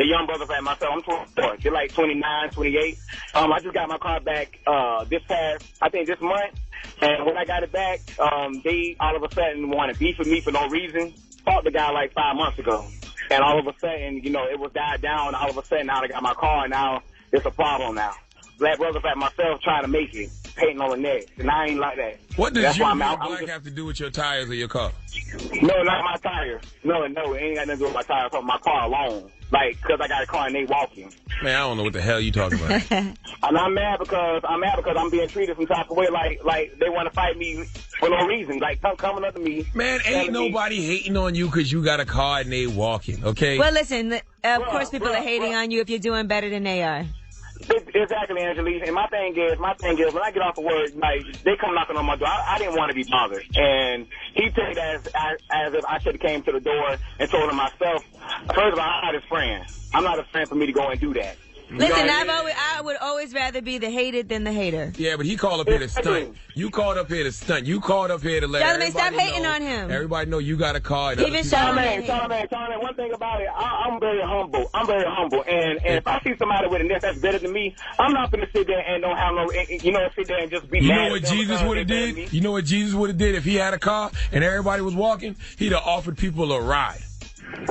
the young brothers like myself. I'm 24. They're like 29, 28. I just got my car back this month. And when I got it back, they all of a sudden wanted beef with me for no reason. Fought the guy like 5 months ago. And all of a sudden, you know, it was died down. All of a sudden, now I got my car, and now it's a problem now. Black brothers like myself trying to make it, painting on the neck. And I ain't like that. What does you and black have to do with your tires or your car? No, not my tires. No, it ain't got nothing to do with my tires. My car alone. Like, because I got a car and they walking. Man, I don't know what the hell you talking about. And I'm mad because I'm being treated some type of way like they want to fight me for no reason. Like, coming up to me. Man, ain't nobody hating on you because you got a car and they walking, okay? Well, listen, of course people are hating on you if you're doing better than they are. Exactly, Angelique. And my thing is, when I get off of work, like, they come knocking on my door. I didn't want to be bothered. And he took it as if I should have came to the door and told him myself. First of all, I'm not his friend. I'm not a friend for me to go and do that. Listen, I would always rather be the hated than the hater. Yeah, but he called up here to stunt. You called up here to stunt. You called up here to let everybody stop hating know, on him. Everybody know you got a car. Even Charlamagne, one thing about it, I'm very humble. And if I see somebody with a nest that's better than me, I'm not going to sit there and don't have no, sit there and just be mad. You know what Jesus would have did? You know what Jesus would have did if he had a car and everybody was walking? He'd have offered people a ride.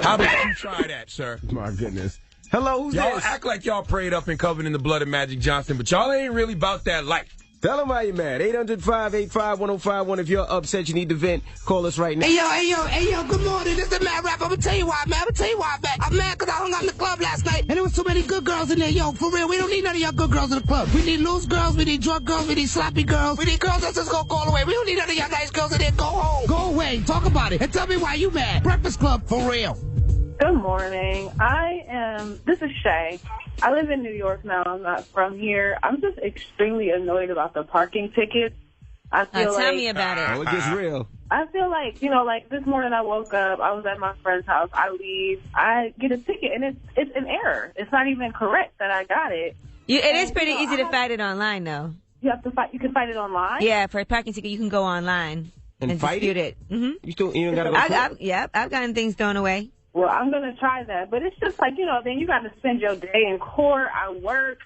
How about you try that, sir? My goodness. Hello, who's y'all this? Act like y'all prayed up and covered in the blood of Magic Johnson, but y'all ain't really about that life. Tell them why you're mad. 800-585-1051. If you're upset, you need to vent, call us right now. Hey, yo, good morning. This is Mad Rap. I'm going to tell you why, man. I'm mad because I hung out in the club last night, and there was so many good girls in there. Yo, for real, we don't need none of y'all good girls in the club. We need loose girls, we need drunk girls, we need sloppy girls. We need girls that's just going to go all the way. We don't need none of y'all nice girls in there. Go home. Go away. Talk about it. And tell me why you mad. Breakfast Club, for real. Good morning. This is Shay. I live in New York now. I'm not from here. I'm just extremely annoyed about the parking tickets. Tell me about it. Oh, it gets real. I feel like, like this morning I woke up, I was at my friend's house, I leave, I get a ticket, and it's an error. It's not even correct that I got it. It is pretty easy to fight it online, though. You can fight it online? Yeah, for a parking ticket, you can go online and fight dispute it. Mm-hmm. You don't gotta go I've gotten things thrown away. Well, I'm going to try that. But it's just like, then you got to spend your day in court, I work.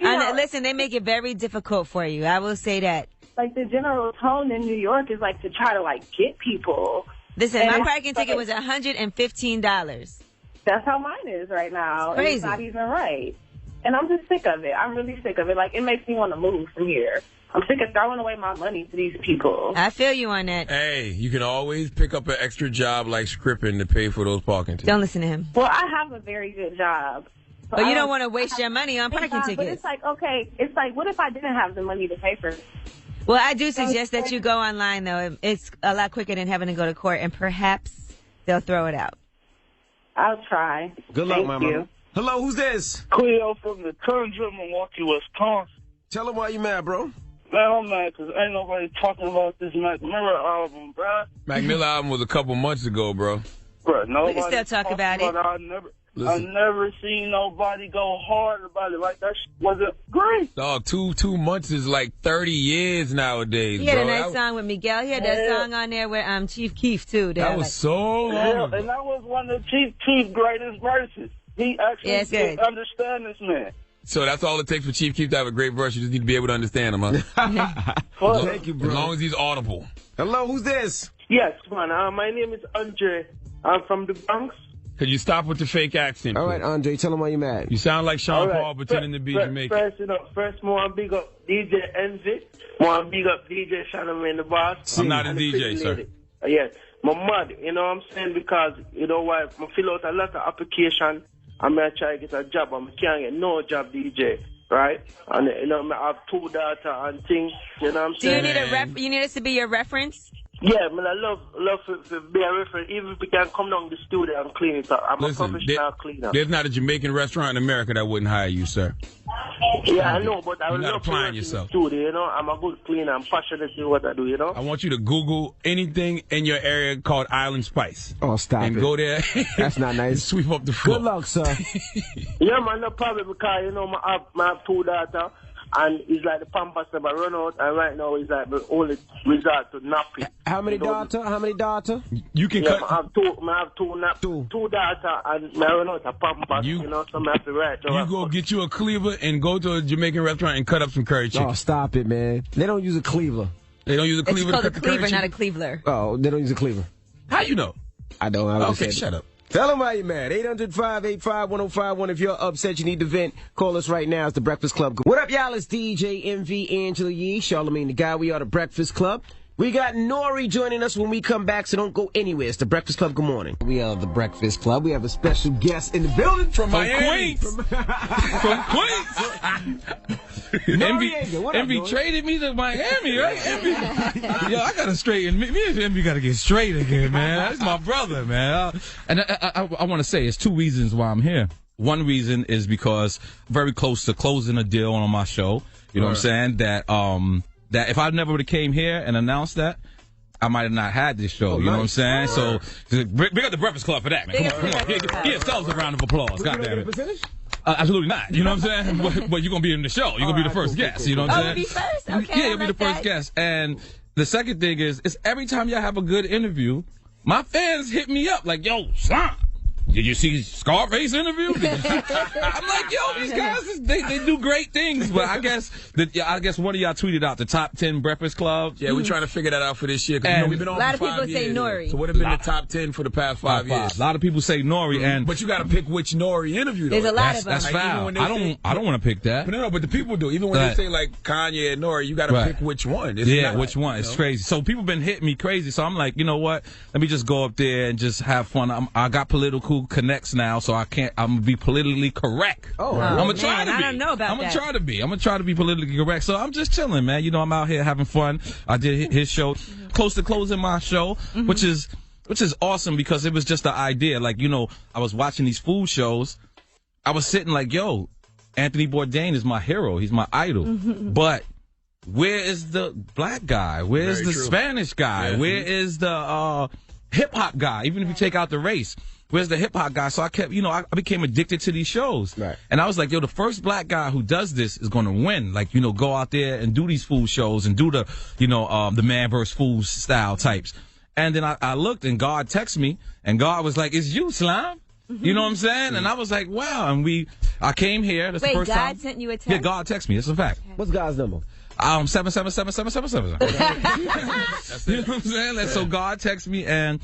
Listen, they make it very difficult for you. I will say that. Like, the general tone in New York is, like, to try to, get people. Listen, my parking ticket was $115. That's how mine is right now. It's crazy. It's not even right. And I'm just sick of it. I'm really sick of it. Like, it makes me want to move from here. I'm sick of throwing away my money to these people. I feel you on that. Hey, you can always pick up an extra job like scripting to pay for those parking tickets. Don't listen to him. Well, I have a very good job. So you don't want to waste your money on parking tickets. But it's like, okay, what if I didn't have the money to pay for it? Well, I do suggest that you go online, though. It's a lot quicker than having to go to court, and perhaps they'll throw it out. I'll try. Good luck, Thank you. Hello, who's this? Cleo from the Tundra, Milwaukee, Wisconsin. Tell them why you mad, bro. Man, I'm mad because ain't nobody talking about this Mac Miller album, bro. Mac Miller album was a couple months ago, bro. Bro, nobody we can still talk about it. I never seen nobody go hard about it. Like, that wasn't great. Dog, two months is like 30 years nowadays, He had a nice song with Miguel. He had that song on there with Chief Keef, too. That was so long ago. And that was one of Chief's greatest verses. He actually didn't understand this man. So that's all it takes for Chief Keef to have a great verse. You just need to be able to understand him, huh? Thank you, bro. As long as he's audible. Hello, who's this? Yes, man. My name is Andre. I'm from the Bronx. Could you stop with the fake accent? All right, Andre, tell him why you're mad. You sound like Sean Paul pretending to be Jamaican. First, more big up DJ Envy. More big up DJ Charlamagne the Boss. I'm not a DJ, sir. Yes. My mad, you know what I'm saying? Because, you know why? I fill out a lot of application. I'm going to try to get a job. I can't get no job, DJ. Right? And, I have 2 daughters and things. You know what I'm saying? Do you need us to be your reference? Yeah, man, I love to be a reference. Even if we can come down to the studio and clean it up. I'm a professional cleaner. There's not a Jamaican restaurant in America that wouldn't hire you, sir. Yeah, I know, but I would love to applying work yourself. in the studio, you know. I'm a good cleaner. I'm passionate in what I do, you know. I want you to Google anything in your area called Island Spice. Oh, stop and it. go there. That's not nice. And sweep up the floor. Good luck, sir. Yeah, man, no problem because, I have 2 daughters. And it's like the Pampas never run out, and right now it's like the only resort to nappy. How many daughter? You can cut. I have two daughter, and I run out of Pampas, so I have to write. You go get you a cleaver and go to a Jamaican restaurant and cut up some curry chicken. Oh, stop it, man. They don't use a cleaver. They don't use a cleaver It's called to a cut the curry cleaver, chicken? not a cleaver. Oh, they don't use a cleaver. How you know? I don't. Okay, shut up. Tell them why you're mad. 800-585-1051. If you're upset, you need to vent, call us right now. It's The Breakfast Club. What up, y'all? It's DJ MV Angela Yee, Charlamagne the Guy. We are The Breakfast Club. We got Nori joining us when we come back, so don't go anywhere. It's The Breakfast Club. Good morning. We are The Breakfast Club. We have a special guest in the building. From Miami. Queens. From Queens. Envy traded me to Miami, right? Envy. Yo, I gotta straighten. Me and Envy gotta get straight again, man. That's my brother, man. And I want to say, it's two reasons why I'm here. One reason is because very close to closing a deal on my show. You know what I'm saying? That if I never would have came here and announced that, I might have not had this show. You know what I'm saying? So, big up The Breakfast Club for that, man. Come on. Give yourselves a round of applause. God damn it. Absolutely not. You know what I'm saying? But you're going to be in the show. You're going to be the first guest. You know what I'm saying? Oh, be first? Okay. Yeah, you'll be the first guest. And the second thing is every time y'all have a good interview, my fans hit me up like, yo, son, did you see Scarface interview? I'm like, yo, these guys, they do great things. But I guess one of y'all tweeted out the top 10 Breakfast Clubs. Yeah, we're trying to figure that out for this year. Because we've been on a lot for of 5 people say years. Nori. So what have been the top 10 for the past 5 years? A lot of people say Nori, But you got to pick which Nori interview. Though. There's a lot of them. That's foul. I don't want to pick that. But the people do. Even when they say like Kanye and Nori, you got to pick which one. Which one? It's crazy. So people been hitting me crazy. So I'm like, you know what? Let me just go up there and just have fun. I got political connects now, so I'm gonna be politically correct. I'm gonna try to be. I don't know about I'm gonna try to be politically correct. So I'm just chilling, man. You know, I'm out here having fun. I did his show, close to closing my show, which is awesome because it was just the idea. Like, you know, I was watching these food shows. I was sitting like, yo, Anthony Bourdain is my hero. He's my idol. But where is the black guy? Where's the Spanish guy? Yeah. Where is the hip hop guy? Even if you take out the race. Where's the hip hop guy? So I kept, I became addicted to these shows. Right. And I was like, yo, the first black guy who does this is going to win. Like, go out there and do these food shows and do the, the man versus food style types. And then I looked and God texted me and God was like, it's you, Slime. You know what I'm saying? And I was like, wow. And I came here. That's the first time. God sent you a text? Yeah, God texted me. That's a fact. What's God's number? 7777777. You know what I'm saying? So God texted me and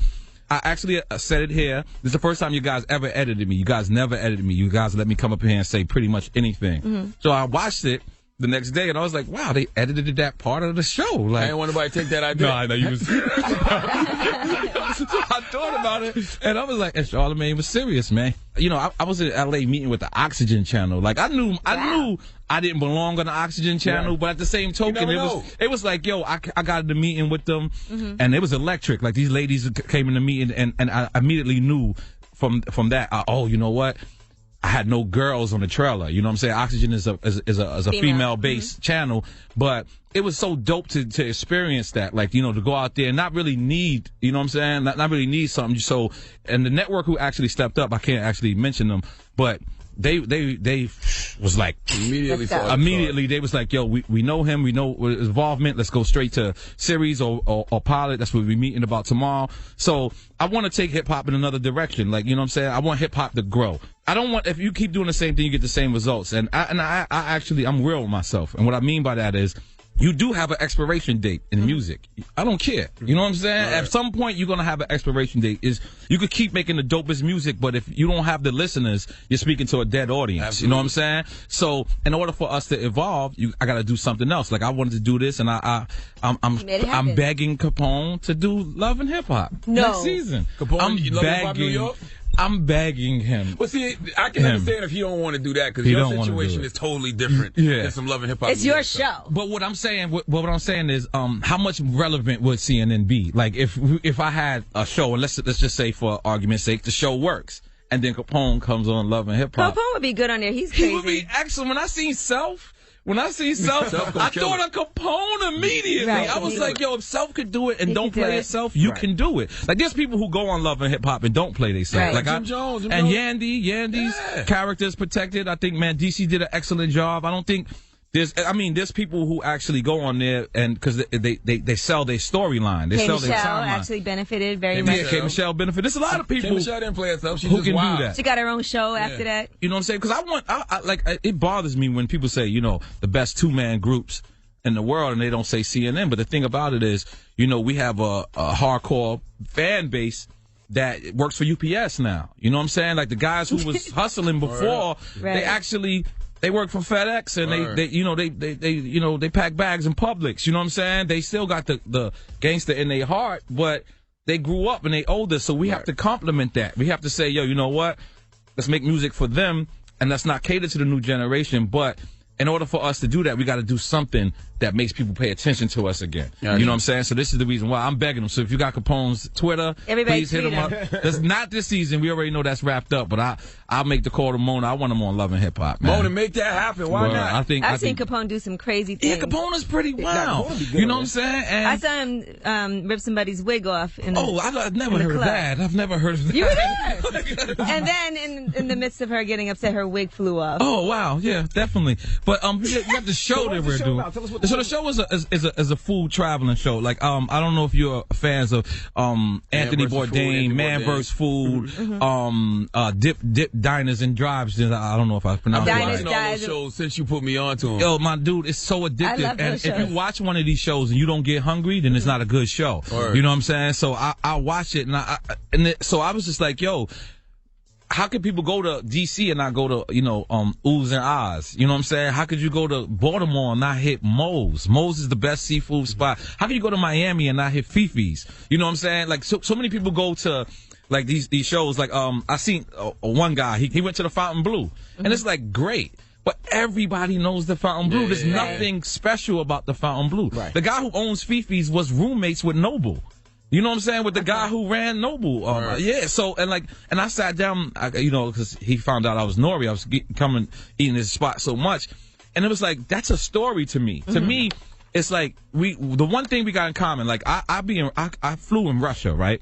I actually said it here. This is the first time you guys ever edited me. You guys never edited me. You guys let me come up here and say pretty much anything. So I watched it the next day, and I was like, wow, they edited that part of the show. Like, I didn't want nobody to take that idea. No, I know you was. So I thought about it, and I was like, and Charlamagne was serious, man. I was in L.A. meeting with the Oxygen Channel. Like, I knew I didn't belong on the Oxygen Channel, but at the same token, it was like, yo, I got in the meeting with them, and it was electric. Like, these ladies came in the meeting, and I immediately knew from that, you know what? I had no girls on the trailer. You know what I'm saying? Oxygen is a female-based channel, but it was so dope to experience that. Like, to go out there and not really need, you know what I'm saying? Not really need something. So, and the network who actually stepped up, I can't actually mention them, but they was like immediately they was like, yo, we know him, we know his involvement, let's go straight to series or pilot. That's what we're meeting about tomorrow. So I want to take hip hop in another direction. Like, you know what I'm saying? I want hip hop to grow. I don't want, if you keep doing the same thing, you get the same results. And I actually, I'm real with myself. And what I mean by that is, you do have an expiration date in music. I don't care. You know what I'm saying? Right. At some point, you're going to have an expiration date. You could keep making the dopest music, but if you don't have the listeners, you're speaking to a dead audience. Absolutely. You know what I'm saying? So in order for us to evolve, I got to do something else. Like, I wanted to do this, and I'm begging Capone to do Love and Hip Hop next season. Capone, I'm begging him. Well, see, I can understand if he don't want to do that because your situation is totally different than some Love and Hip Hop. It's your show. But what I'm saying is, how much relevant would CNN be? Like, if I had a show, and let's just say for argument's sake, the show works, and then Capone comes on Love and Hip Hop. Capone would be good on there. He's crazy. He would be excellent. When I seen Self, I thought of Capone immediately. Right. I was like, yo, if Self could do it and don't play itself, you can do it. Like, there's people who go on Love and Hip Hop and don't play themselves. Right. Like Jim Jones. Yandy's character is protected. I think, man, DC did an excellent job. I don't think There's people who actually go on there and because they sell their storyline. They sell their timeline. Actually benefited very much. Yeah, K. Michelle benefited. There's a lot of people. K. Michelle didn't play herself. She who just can wild. do that. She got her own show after that. You know what I'm saying? Because I it bothers me when people say, the best two-man groups in the world and they don't say CNN. But the thing about it is, we have a hardcore fan base that works for UPS now. You know what I'm saying? Like the guys who was hustling before, they work for FedEx and they pack bags in Publix. You know what I'm saying? They still got the gangster in their heart, but they grew up and they older, so we have to compliment that. We have to say, you know what? Let's make music for them and let's not cater to the new generation, but in order for us to do that, we got to do something that makes people pay attention to us again. You know what I'm saying? So this is the reason why I'm begging them. So if you got Capone's Twitter, please hit him up. That's not this season. We already know that's wrapped up, but I'll make the call to Mona. I want him on Love and Hip Hop, man. Mona, make that happen. Why not? I've seen Capone do some crazy things. Yeah, Capone is pretty wild. You know what I'm saying? And I saw him rip somebody's wig off. I've never heard of that. I've never heard of that. You did? And then in the midst of her getting upset, her wig flew off. Oh, wow. Yeah, definitely. But you have the show that we're doing. So the show is a food traveling show. Like I don't know if you're fans of Anthony Bourdain, Man vs. Food, Dip Diners and Drives. I don't know if I pronounced it right. I've been watching all those shows since you put me on to them. Yo, my dude, it's so addictive. And if you watch one of these shows and you don't get hungry, then it's not a good show. You know what I'm saying? So I watch it so I was just like, yo, how could people go to DC and not go to, Oohs and Ahs? You know what I'm saying? How could you go to Baltimore and not hit Moe's? Moe's is the best seafood spot. How can you go to Miami and not hit Fifi's? You know what I'm saying? Like, so many people go to, like, these shows. Like, I seen one guy, he went to the Fountain Blue. And it's, like, great. But everybody knows the Fountain Blue. There's nothing special about the Fountain Blue. Right. The guy who owns Fifi's was roommates with Noble. You know what I'm saying? With the guy who ran Noble. Yeah. So, and I sat down, because he found out I was Nori. I was eating his spot so much. And it was like, that's a story to me. To me, it's like, the one thing we got in common, like, I flew in Russia, right?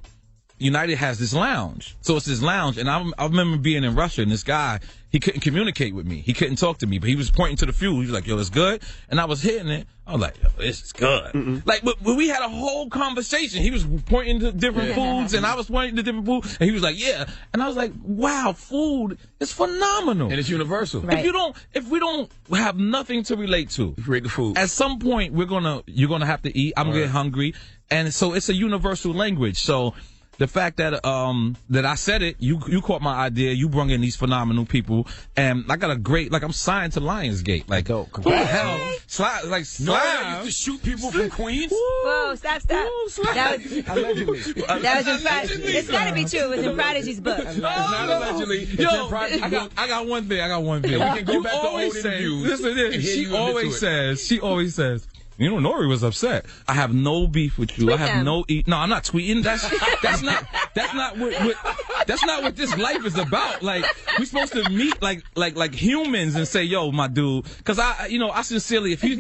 United has this lounge. So it's this lounge. And I remember being in Russia and this guy, he couldn't communicate with me. He couldn't talk to me, but he was pointing to the fuel. He was like, yo, it's good. And I was hitting it. I was like, yo, this is good. Like, but we had a whole conversation. He was pointing to different foods and I was pointing to different food. And he was like, yeah. And I was like, wow, food is phenomenal. And it's universal. Right. If we don't have nothing to relate to, create the food. At some point, you're gonna have to eat. I'm gonna get hungry. And so it's a universal language. So, the fact that that I said it, you caught my idea. You brought in these phenomenal people, and I got a great, like, I'm signed to Lionsgate. Like, who the hell? Slime. Used to shoot people from Queens. Whoa, stop. That was allegedly. That was in Prodigy. It's gotta be true. It was in Prodigy's book. It's not allegedly. Yo, I got one thing. We can go back to old interviews. Listen to this. She always says. Nori was upset. I have no beef with you. Tweet I have no No, I'm not tweeting. That's not what this life is about. Like, we're supposed to meet like humans and say, yo, my dude. Cause I sincerely, if you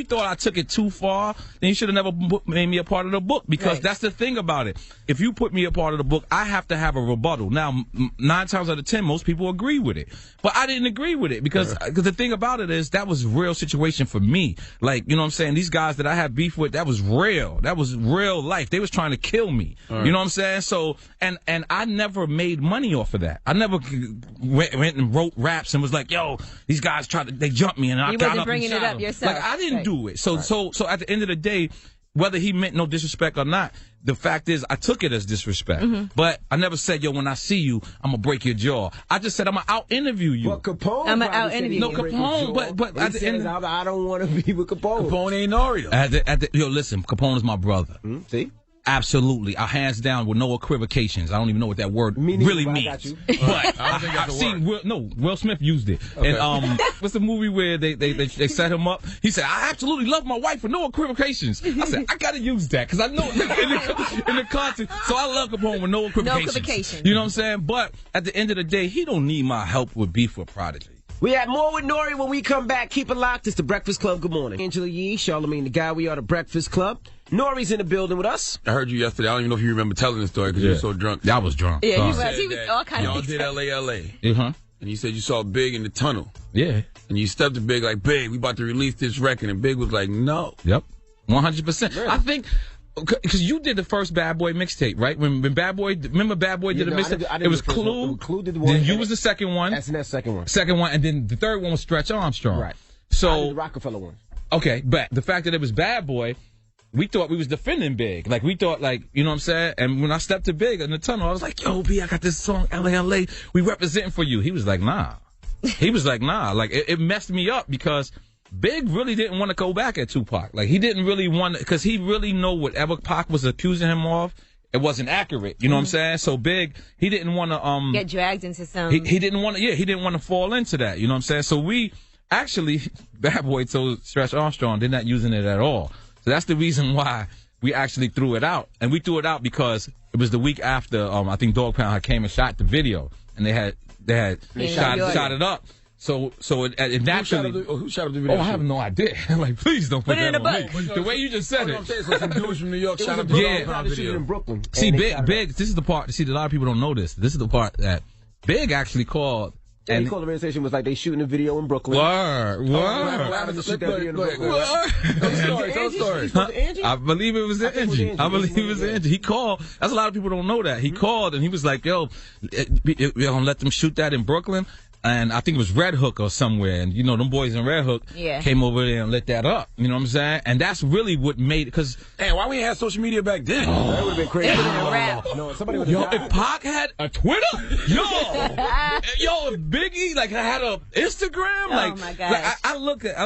thought I took it too far, then you should have never made me a part of the book. Because that's the thing about it. If you put me a part of the book, I have to have a rebuttal. Now, 9 times out of 10, most people agree with it. But I didn't agree with it because the thing about it is that was a real situation for me. Like, you know what I'm saying? These guys that I had beef with, that was real. That was real life. They was trying to kill me. You know what I'm saying? So, and I never made money off of that. I never went and wrote raps and was like, yo, these guys they jumped me and I got up and shot them. You wasn't bringing it up yourself. Like, I didn't do it. So at the end of the day, whether he meant no disrespect or not, the fact is I took it as disrespect. But I never said, yo, when I see you, I'm going to break your jaw. I just said I'm going to out-interview you. But Capone I'm going to out-interview you. No, Capone, but at the end, I don't want to be with Capone. Capone ain't N.O.R.E. Yo, listen, Capone is my brother. See? Absolutely. Hands down with no equivocations. I don't even know what that word really means. I got you. But I've seen Will Smith used it. Okay. And what's the movie where they set him up? He said, I absolutely love my wife with no equivocations. I said, I gotta use that because I know in the content. So I love Capone with no equivocations. No equivocations. You know what I'm saying? But at the end of the day, he don't need my help with beef with Prodigy. We have more with Nori when we come back. Keep it locked. It's the Breakfast Club. Good morning. Angela Yee, Charlamagne the Guy. We are the Breakfast Club. Nori's in the building with us. I heard you yesterday. I don't even know if you remember telling the story because you were so drunk. Yeah, I was drunk. Yeah, he was all kinds of Y'all did L.A. Uh-huh. And you said you saw Big in the tunnel. Yeah. And you stepped to Big like, Big, we about to release this record. And Big was like, no. Yep. 100%. Really? I think, because you did the first Bad Boy mixtape, right? When Bad Boy, remember Bad Boy did a mixtape? It was Clue. Clue did the one. Then you was the second one. That's the second one. Second one. And then the third one was Stretch Armstrong. Right. So. I did the Rockefeller one. Okay, but the fact that it was Bad Boy, we thought we was defending Big. Like, we thought, like, you know what I'm saying? And when I stepped to Big in the tunnel, I was like, yo, B, I got this song, LA, we representing for you. He was like, nah. He was like, nah. Like, it messed me up because Big really didn't want to go back at Tupac. Like, he didn't really want to, because he really know whatever Pac was accusing him of, it wasn't accurate. You know what I'm saying? So Big, he didn't want to, get dragged into some. He didn't want to, he didn't want to fall into that. You know what I'm saying? So we, actually, Bad Boy told Stretch Armstrong they're not using it at all. So that's the reason why we actually threw it out. And we threw it out because it was the week after, I think Dog Pound had came and shot the video. And they had shot it up. So it naturally. Who shot up the video? Oh, I have no idea. Like, please don't put that on me. The way you just said it. So some dudes from New York shot up the video. In Brooklyn. See, Big, this is the part, a lot of people don't know this. This is the part that Big actually called. And he called the radio station, was like, they shooting a video in Brooklyn. Word. Tell the story. I believe it was Angie. He called. That's a lot of people don't know that. He called and he was like, yo, we're going to let them shoot that in Brooklyn. And I think it was Red Hook or somewhere. And, you know, them boys in Red Hook came over there and lit that up. You know what I'm saying? And that's really what made it. Because, damn, why we ain't have social media back then? That would have been crazy. No, somebody would have if Pac had a Twitter, yo, if Biggie, like, had a Instagram, like, oh my gosh. I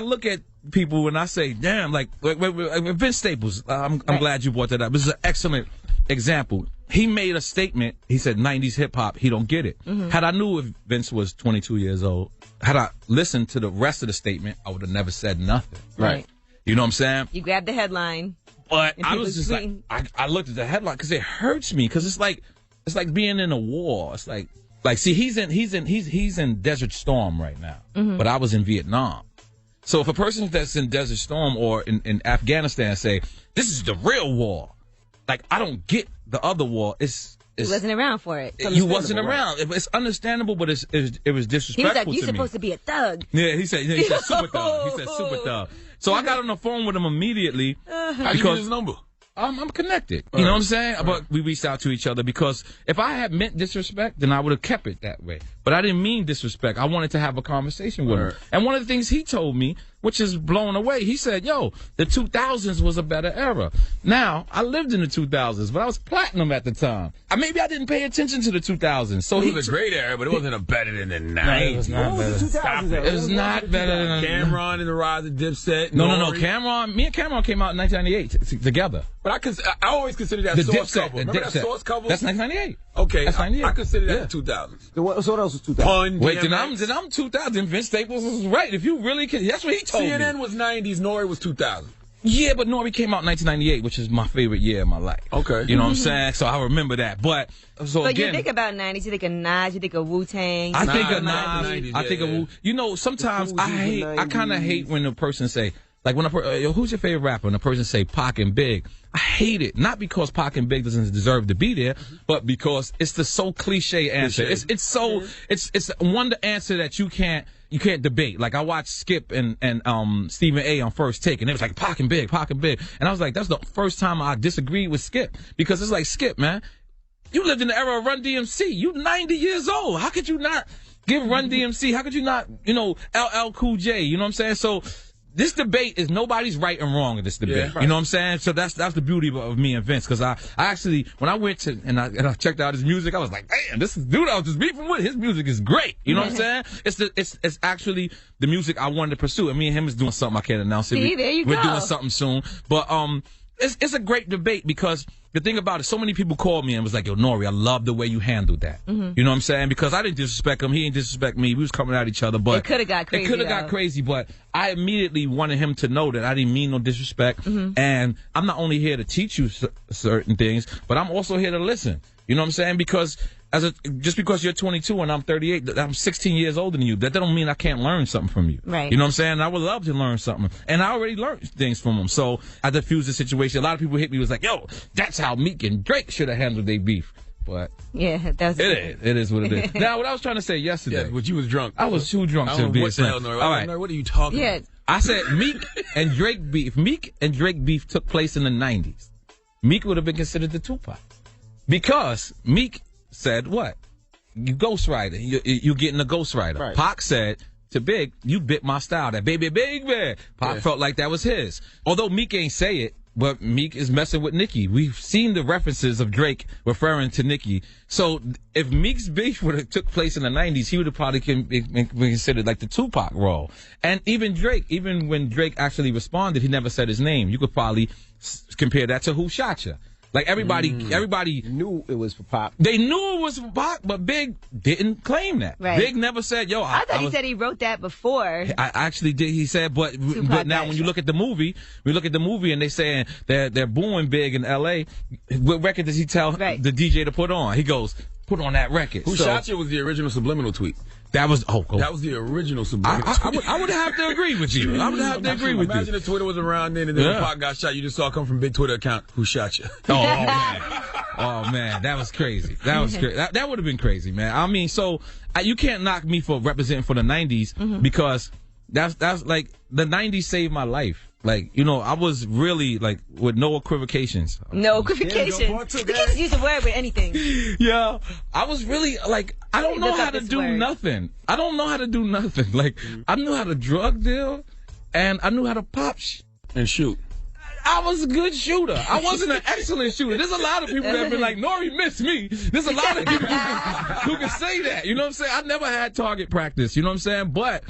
look at people and I say, damn, like Vince Staples, I'm glad you brought that up. This is an excellent example. He made a statement. He said 90s hip hop, he don't get it. Had I knew if Vince was 22 years old, had I listened to the rest of the statement, I would have never said nothing. Right. You know what I'm saying? You grabbed the headline. But I was just like, I looked at the headline because it hurts me because it's like being in a war. It's like see, he's in Desert Storm right now, but I was in Vietnam. So if a person that's in Desert Storm or in Afghanistan say, this is the real war, like, I don't get the other war. He wasn't around for it. You wasn't around. It's understandable, but it was disrespectful to me. He was like, you're supposed to be a thug. Yeah, he said super thug. He said super thug. So I got on the phone with him immediately. How you get his number? I'm connected. You know what I'm saying? But we reached out to each other because if I had meant disrespect, then I would have kept it that way. But I didn't mean disrespect. I wanted to have a conversation with him. And one of the things he told me, which is blown away, he said, yo, the 2000s was a better era. Now, I lived in the 2000s, but I was platinum at the time. Maybe I didn't pay attention to the 2000s. So it was a great era, but it wasn't better than the 90s. It was not better. It was not better than Cameron and the Rise of Dipset. No. Cameron, me and Cameron came out in 1998 together. But I always consider that Source cover. Remember that Source cover? That's 1998. Okay, that's 98. I consider that the 2000s. So what else was 2000? Wait, then I'm 2000. Vince Staples was right. If you really can, that's what he told me. CNN was 90s. N.O.R.E. was 2000. Yeah, but Nori came out in 1998, which is my favorite year of my life. Okay. You know what I'm saying? So I remember that. But again, you think about 90s, you think of Nas, you think of Wu-Tang. I think of Nas. I think of Wu. You know, sometimes I kind of hate when a person say, like, when who's your favorite rapper? And a person say Pac and Big. I hate it. Not because Pac and Big doesn't deserve to be there, but because it's the so cliche answer. It's so it's one answer that you can't debate. Like, I watched Skip and Stephen A. on First Take, and it was like Pac and Big. And I was like, that's the first time I disagreed with Skip, because it's like, Skip, man, you lived in the era of Run DMC. You 90 years old. How could you not give Run DMC? How could you not, LL Cool J? You know what I'm saying? So this debate is nobody's right and wrong in this debate. Yeah, right. You know what I'm saying? So that's the beauty of me and Vince, because I actually, when I went to and I checked out his music, I was like, damn, this is dude I was just beefing with. His music is great. You know what I'm saying? It's actually the music I wanted to pursue. And me and him is doing something I can't announce it. We're doing something soon. But it's a great debate, because the thing about it, so many people called me and was like, yo, Nori, I love the way you handled that. You know what I'm saying? Because I didn't disrespect him. He didn't disrespect me. We was coming at each other. But it could have got crazy. But I immediately wanted him to know that I didn't mean no disrespect. And I'm not only here to teach you certain things, but I'm also here to listen. You know what I'm saying? Because just because you're 22 and I'm 38, I'm 16 years older than you. That don't mean I can't learn something from you. Right. You know what I'm saying? I would love to learn something. And I already learned things from him. So I diffused the situation. A lot of people hit me, was like, yo, that's how Meek and Drake should have handled their beef. but yeah, that's it is what it is. Now, what I was trying to say yesterday, but you was drunk. I was too drunk to be a All right, what are you talking about? I said Meek and Drake beef. Meek and Drake beef took place in the 90s. Meek would have been considered the Tupac because Meek said what? You ghostwriter. You getting a ghostwriter. Right. Pac said to Big, you bit my style. That baby Big man. Pac felt like that was his. Although Meek ain't say it, but Meek is messing with Nicki. We've seen the references of Drake referring to Nicki. So if Meek's beef would have took place in the 90s, he would have probably been considered like the Tupac role. And even Drake, even when Drake actually responded, he never said his name. You could probably compare that to Who Shot Ya? Like everybody knew it was for Pac. They knew it was for Pac, but Big didn't claim that. Right. Big never said, "Yo." I thought he said he wrote that before. I actually did. He said, but now when you look at the movie, and they saying they're booing Big in L.A. What record does he tell the DJ to put on? He goes, "Put on that record." Who Shot Ya was the original subliminal tweet. That was that was the original subliminal. I would have to agree with you. I would have to agree with you. Imagine if Twitter was around then, and then when Pac got shot, you just saw it come from big Twitter account. Who shot you? Oh man, that was crazy. That was crazy. That would have been crazy, man. I mean, so you can't knock me for representing for the 90s because that's like the 90s saved my life. Like, you know, I was really like with no equivocations. No equivocations. You can't just use a word with anything. Yeah, I was really like, I don't know how to do nothing. I don't know how to do nothing. Like, I knew how to drug deal, and I knew how to pop and shoot. I was a good shooter. I wasn't an excellent shooter. There's a lot of people that have been like, Nori missed me. There's a lot of people who can say that. You know what I'm saying? I never had target practice. You know what I'm saying? But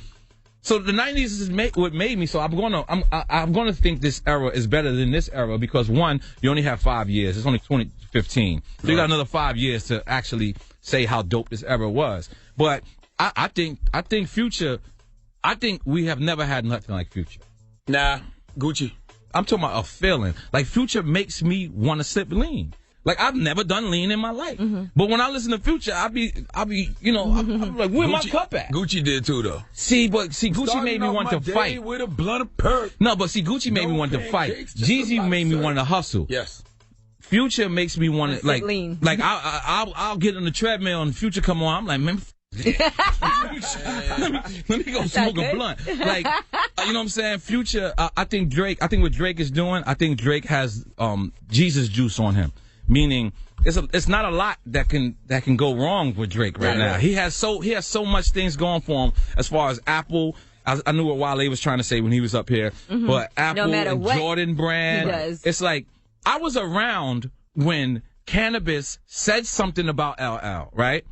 so the 90s is what made me. So I'm gonna think this era is better than this era because one, you only have 5 years. It's only 2015. So you got another 5 years to actually say how dope this era was. But I think Future. I think we have never had nothing like Future. Nah, Gucci. I'm talking about a feeling. Like Future makes me want to sip lean. Like I've never done lean in my life. But when I listen to Future, I'll be, you know, I'm like, where my cup at? Gucci did too, though. See, Gucci made me want to fight. With a blunt of perk. No, but see, Gucci made me want to fight. Jeezy made me want to hustle. Yes. Future makes me want to like lean. Like I'll get on the treadmill and Future come on. I'm like, man. let me go smoke a blunt. Like, you know what I'm saying? Future, I think what Drake is doing, I think Drake has Jesus juice on him. Meaning, it's not a lot that can go wrong with Drake right now. He has so much things going for him as far as Apple. I knew what Wale was trying to say when he was up here, but Apple and Jordan brand. He does. It's like I was around when Cannabis said something about LL, right?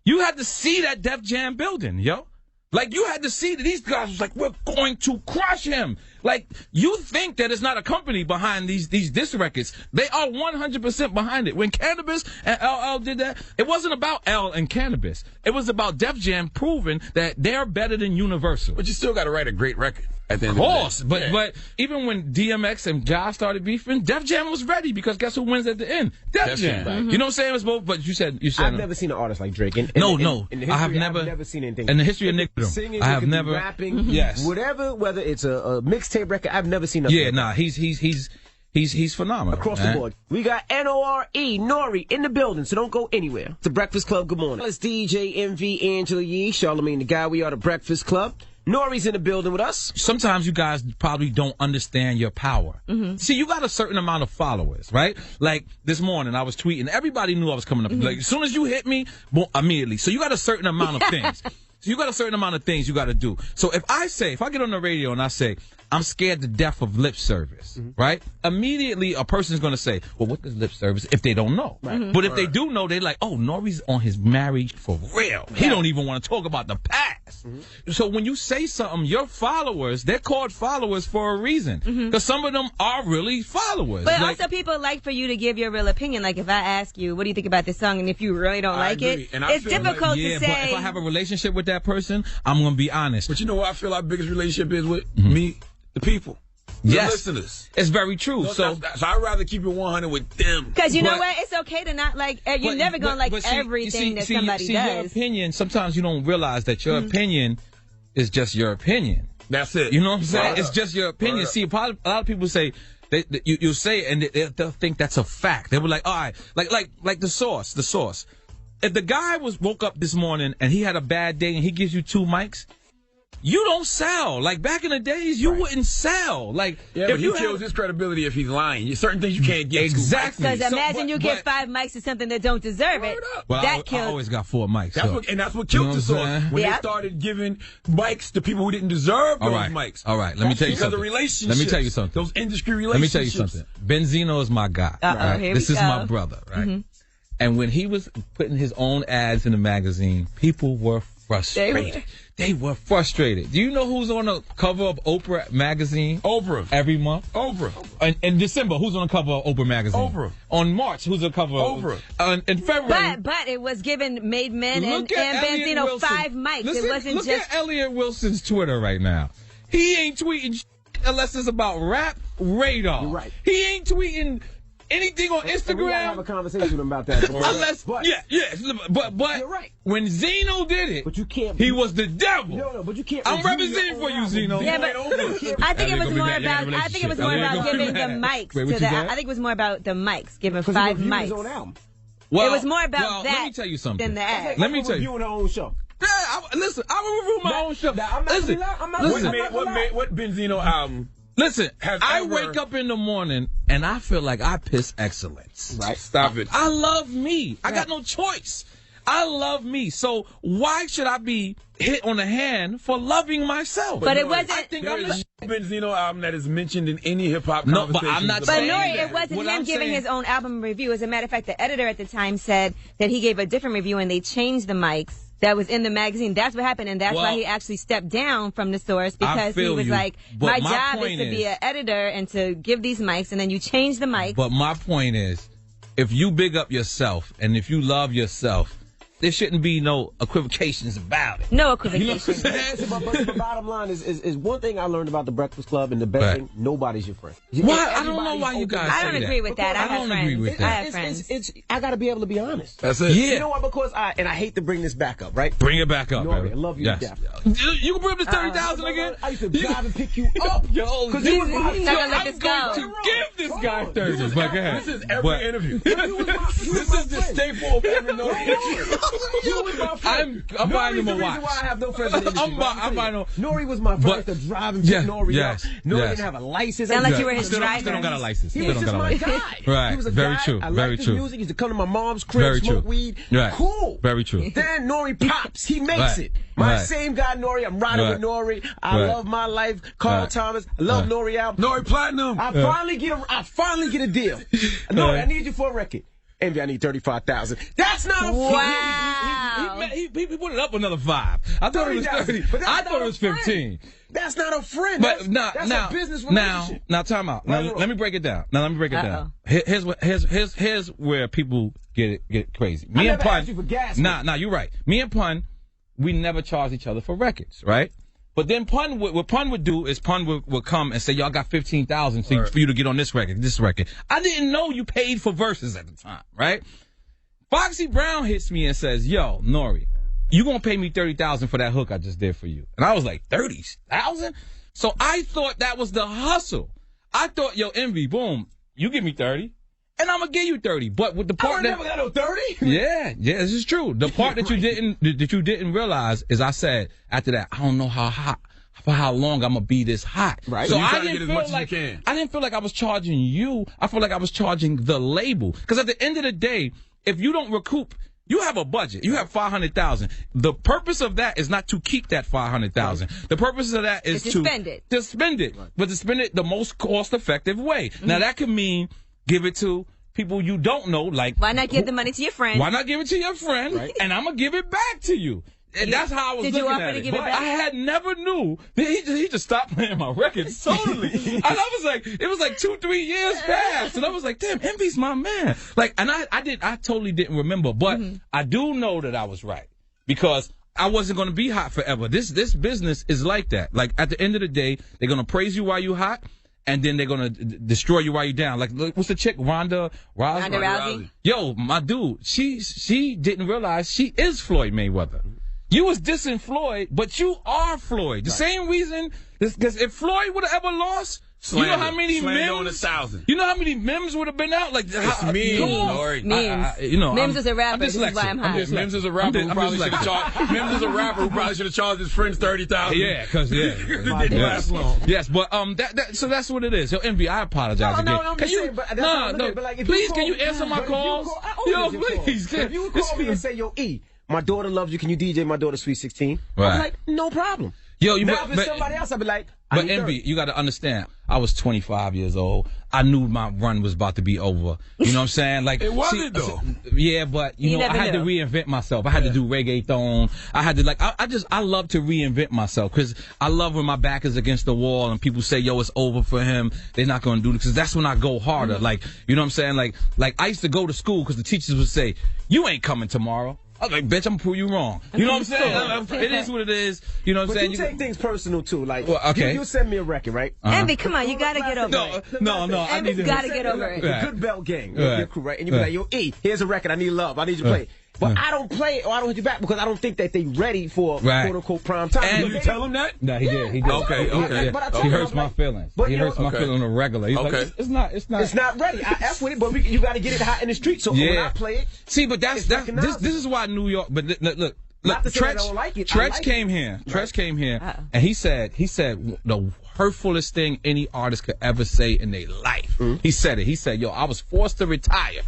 You had to see that Def Jam building, yo. Like, you had to see that these guys was like, we're going to crush him. Like, you think that it's not a company behind these diss records. They are 100% behind it. When Cannabis and LL did that, it wasn't about L and Cannabis. It was about Def Jam proving that they're better than Universal. But you still got to write a great record. At the end of course, but even when DMX and Ja started beefing, Def Jam was ready because guess who wins at the end? Def Jam. You know what I'm saying? It was both, but you said I've never seen an artist like Drake. No. In history, I have never seen anything. In the history of Nick, singing, I have never rapping, whatever, whether it's a mixtape record, I've never seen nothing. Yeah, nah, he's phenomenal across the board. We got N.O.R.E. Nori in the building, so don't go anywhere. It's the Breakfast Club. Good morning. It's DJ MV Angela Yee, Charlamagne the Guy. We are the Breakfast Club. Nori's in the building with us. Sometimes you guys probably don't understand your power. See, you got a certain amount of followers, right? Like this morning, I was tweeting. Everybody knew I was coming up. Like as soon as you hit me, boom, immediately. So you got a certain amount of things. So you got a certain amount of things you got to do. So if I get on the radio and I say, I'm scared to death of lip service, right? Immediately a person's going to say, well, what is lip service if they don't know? But if they do know, they're like, oh, Nori's on his marriage for real. He don't even want to talk about the past. So when you say something, your followers, they're called followers for a reason. Because some of them are really followers. But also people like for you to give your real opinion. Like if I ask you, what do you think about this song? And if you really don't like it, it's difficult to say. But if I have a relationship with that person, I'm going to be honest. But you know what I feel our biggest relationship is with? Me. The people. The listeners. It's very true. So I'd rather keep it 100 with them. Because you know what? It's okay to not like, you're never going to like everything that somebody does. Your opinion, sometimes you don't realize that your opinion is just your opinion. That's it. You know what I'm saying? It's just your opinion. See, a lot of people say, you say it and they'll think that's a fact. They were like, all right, like the source. If the guy woke up this morning and he had a bad day and he gives you 2 mics, you don't sell. Like back in the days, you wouldn't sell. Like but he kills his credibility if he's lying. Certain things you can't get. Exactly. Because imagine you get 5 mics to something that don't deserve it. Well, that I always got 4 mics. That's what killed the source. When they started giving mics to people who didn't deserve those mics. All right. Let me tell you something. Let me tell you something. Those industry relationships. Let me tell you something. Benzino is my guy. This is my brother, right? Mm-hmm. And when he was putting his own ads in the magazine, people were frustrated. They were frustrated. Do you know who's on the cover of Oprah magazine? Oprah. Every month? Oprah. In December, who's on the cover of Oprah magazine? Oprah. On March, who's on the cover of Oprah? In February. But it was given Made Men and Benzino Wilson. 5 mics. Listen, it wasn't look just. At Elliot Wilson's Twitter right now. He ain't tweeting unless it's about rap radar. You're right. He ain't tweeting anything on Instagram. And we gotta have a conversation about that. Unless, but you're right. When Zeno did it, but you can't. He was the devil. No, but you can't. I'm representing for you, Zeno. Yeah, but I think it was more about. I think it was more about giving the mics to that. I think it was more about the mics, giving 5 mics. Well, it was more about that. Let me tell you something. Than the ad. Let me tell you. Reviewing her own show. Yeah, listen. I will review my own show. What Benzino album? Listen, I wake up in the morning and I feel like I piss excellence. Right. Stop it. I love me. I got no choice. I love me. So why should I be hit on the hand for loving myself? But it wasn't. I think I'm the Benzino album that is mentioned in any hip hop conversation. No, but I'm not But saying Nori, that. it wasn't what him I'm giving saying, his own album review. As a matter of fact, the editor at the time said that he gave a different review and they changed the mics that was in the magazine. That's what happened, and that's why he actually stepped down from the source, because he was like, my job is to be an editor and to give these mics, and then you change the mics. But my point is, if you big up yourself and if you love yourself, there shouldn't be no equivocations about it. No equivocations. But the bottom line is one thing I learned about the Breakfast Club and the best thing, nobody's your friend. Why? I don't know why you guys say that. I don't agree with that. I don't agree with that. I have friends. I got to be able to be honest. That's it. Yeah. You know what? Because I hate to bring this back up, right? Bring it back up, Nori, I love you to death. You can bring up this 30,000 again? I used to drive and pick you up. Yo, because you was my friend. I'm going to give this guy 30. This is every interview. This is the staple of every interview. I'm buying him a watch. Why I have no friends in the industry. I'm buying him. Nori was my friend to drive and pick Nori up. Nori didn't have a license. Sound like you were his driver. Still don't got a license. He was just my guy. Right. He was a Very guy. true. I Very liked his true. music. He used to come to my mom's crib, smoke weed. Right. Cool. Very true. Then Nori pops. He makes it. My same guy, Nori. I'm riding with Nori. I love my life. Carl Thomas. I love Nori album. Nori Platinum. I finally get a deal. Nori, I need you for a record. Envy, I need 35,000. That's not a friend. Wow. He put it up another 5. I thought it was 30. I thought it was 15. That's not a friend. But that's a business relationship. Now, time out. Now, let me break it down. Here's where people get crazy. Me and Pun. You're right. Me and Pun, we never charge each other for records, right? But then what Pun would do is Pun would come and say, y'all got 15,000 for you to get on this record. I didn't know you paid for verses at the time, right? Foxy Brown hits me and says, yo, Nori, you gonna pay me 30,000 for that hook I just did for you. And I was like, 30,000? So I thought that was the hustle. I thought, yo, Envy, boom, you give me 30. And I'm gonna give you 30, but with the part that never got no 30. Yeah, this is true. The part that you didn't realize is I said after that, I don't know for how long I'm gonna be this hot. Right. So you I didn't feel like I was charging you. I feel like I was charging the label. Because at the end of the day, if you don't recoup, you have a budget. You have 500,000. The purpose of that is not to keep that 500,000. Right. The purpose of that is to spend it. To spend it, right. But to spend it the most cost-effective way. Mm-hmm. Now that could mean give it to people you don't know, like why not give the money to your friend? Why not give it to your friend? Right. And I'm gonna give it back to you. And that's how I was looking at it. But I had never knew. He just stopped playing my records totally. And I was like, it was like 2-3 years passed, and I was like, damn, Envy's my man. Like, and I totally didn't remember, but I do know that I was right because I wasn't gonna be hot forever. This business is like that. Like at the end of the day, they're gonna praise you while you hot. And then they're gonna destroy you while you're down. Like, what's the chick? Ronda Rousey. Yo, my dude, she didn't realize she is Floyd Mayweather. You was dissing Floyd, but you are Floyd. The same reason, because if Floyd would have ever lost, You know how many Slander memes? on 1,000. You know how many memes would have been out? Like, it's memes, Nori. Mims is a rapper. This is why I'm hot. Mims is a rapper who probably should have charged. Mims is a rapper who probably should have charged his friends $30,000. Yeah, because it didn't last long. Yes, but so that's what it is. Yo, Envy, I apologize again. No, please, can you answer my calls? Yo, please. If you call me and say, yo, E, my daughter loves you. Can you DJ my daughter Sweet 16? Right. I'm like, no problem. Yo, now, if it's somebody else, I'll be like, but Envy, you got to understand, I was 25 years old. I knew my run was about to be over. You know what I'm saying? Like, it wasn't though. Yeah, but you know, I had to reinvent myself. I had to do reggaeton. I had to I love to reinvent myself because I love when my back is against the wall and people say, yo, it's over for him. They're not going to do it because that's when I go harder. Like, you know what I'm saying? Like I used to go to school because the teachers would say, you ain't coming tomorrow. I was like, bitch, I'm gonna prove you wrong. You know what I'm saying? It is what it is. You know what I'm saying? You take things personal too. Like, okay. You send me a record, right? Envy, come on, you gotta get over it. No. Envy's gotta get over it. The Good Bell Gang, your crew, right? And you be like, yo, E, here's a record. I need love. I need you to play it. But I don't play it or I don't hit you back because I don't think that they ready for quote unquote prime time. And you tell him that? No, he did. He did. Okay. But he hurts my feelings. He hurts my feelings on a regular. He's like, it's not ready. I F with it, but you got to get it hot in the street. So when I play it, see, but this is why New York. But look. Tretch came here. Tretch came here, and he said the hurtfulest thing any artist could ever say in their life. He said it. He said, "Yo, I was forced to retire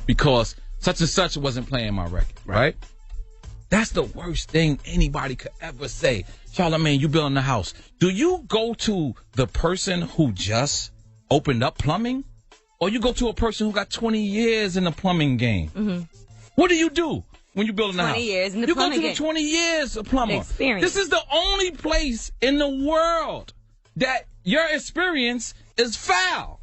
because such and such wasn't playing my record." Right? That's the worst thing anybody could ever say. Charlamagne, you building the house. Do you go to the person who just opened up plumbing, or you go to a person who got 20 years in the plumbing game? What do you do? When you're building a house, 20 years in the you plumbing go to the 20 years of plumber. Experience. This is the only place in the world that your experience is foul.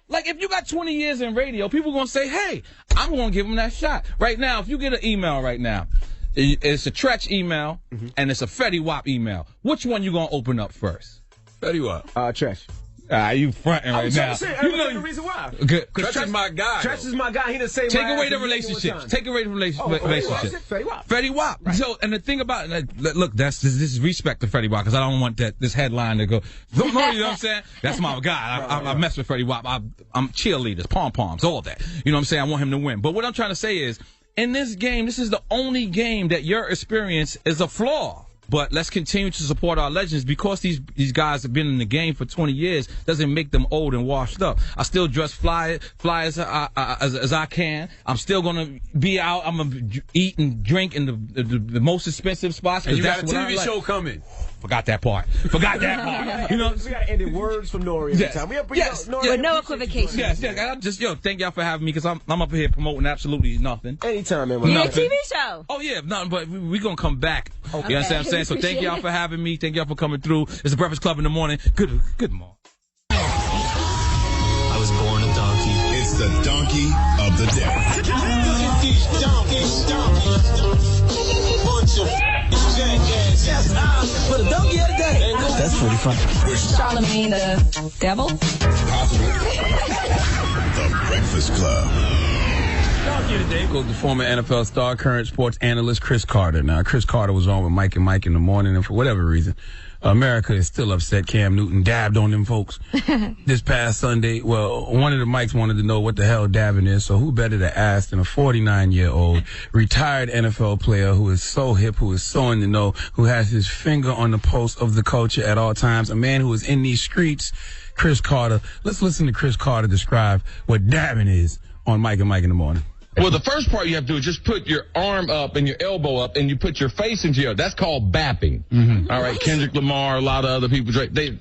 Like, if you got 20 years in radio, people are going to say, hey, I'm going to give them that shot. Right now, if you get an email right now, it's a Tretch email and it's a Fetty Wap email. Which one you going to open up first? Fetty Wap. Tretch. You fronting right now. You know the reason why. Tretch is my guy. Tretch is my guy. He didn't say take away the relationship. Take away the relationship. Fetty Wap. Right. So, and the thing about look, this is respect to Fetty Wap because I don't want this headline to go. You know what I'm saying? That's my guy. I mess with Fetty Wap. I'm cheerleaders, pom poms, all that. You know what I'm saying? I want him to win. But what I'm trying to say is, in this game, this is the only game that your experience is a flaw. But let's continue to support our legends because these guys have been in the game for 20 years doesn't make them old and washed up. I still dress fly as I can. I'm still going to be out. I'm going to eat and drink in the most expensive spots. And you got a TV show coming. Forgot that part. You know, we got to end in words from Nori every time. With no equivocation. Yes. I just thank y'all for having me because I'm up here promoting absolutely nothing. Anytime, man. Yeah, TV show. Oh yeah, nothing. But we're gonna come back. Okay. You understand what I'm saying? So thank y'all for having me. Thank y'all for coming through. It's the Breakfast Club in the morning. Good morning. I was born a donkey. It's the donkey of the For the donkey of the day. That's pretty funny. Charlamagne the devil? Possible. The Breakfast Club. Donkey of the day goes to former NFL star, current sports analyst Chris Carter. Now, Chris Carter was on with Mike and Mike in the morning, and for whatever reason, America is still upset Cam Newton dabbed on them folks this past Sunday. Well, one of the mics wanted to know what the hell dabbing is, so who better to ask than a 49-year-old retired NFL player who is so hip, who is so in the know, who has his finger on the pulse of the culture at all times, a man who is in these streets, Chris Carter. Let's listen to Chris Carter describe what dabbing is on Mike and Mike in the morning. Well, the first part you have to do is just put your arm up and your elbow up, and you put your face into your. That's called bapping. All right, Kendrick Lamar, a lot of other people.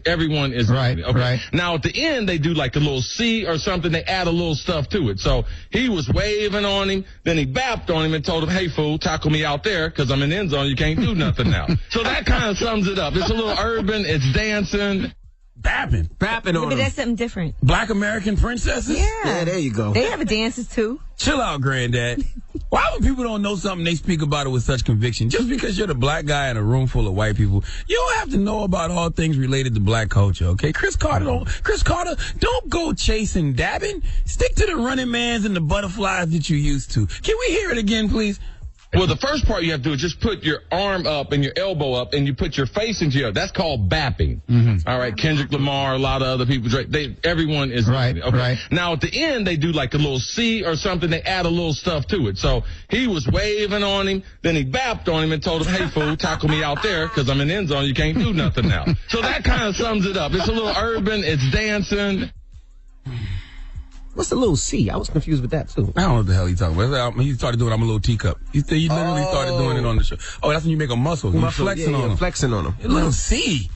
Everyone is right. Okay. Right. Now at the end, they do like a little C or something. They add a little stuff to it. So he was waving on him, then he bapped on him and told him, "Hey fool, tackle me out there because I'm in the end zone. You can't do nothing now." So that kind of sums it up. It's a little urban. It's dancing. Bapping on Maybe that's something different. Black American princesses? Yeah, there you go. They have dances too. Chill out, granddad. Why when people don't know something, they speak about it with such conviction? Just because you're the black guy in a room full of white people, you don't have to know about all things related to black culture, okay? Chris Carter, don't go chasing dabbing. Stick to the running mans and the butterflies that you used to. Can we hear it again, please? Well, the first part you have to do is just put your arm up and your elbow up, and you put your face into your. That's called bapping. All right, Kendrick Lamar, a lot of other people. Everyone is right. Okay. Right. Now at the end, they do like a little C or something. They add a little stuff to it. So he was waving on him, then he bapped on him and told him, "Hey fool, tackle me out there because I'm in the end zone. You can't do nothing now." So that kind of sums it up. It's a little urban. It's dancing. What's the little C? I was confused with that, too. I don't know what the hell he's talking about. He started doing I'm a little teacup. He literally started doing it on the show. Oh, that's when you make a muscle. You're flexing on him. Flexing on him. A little C.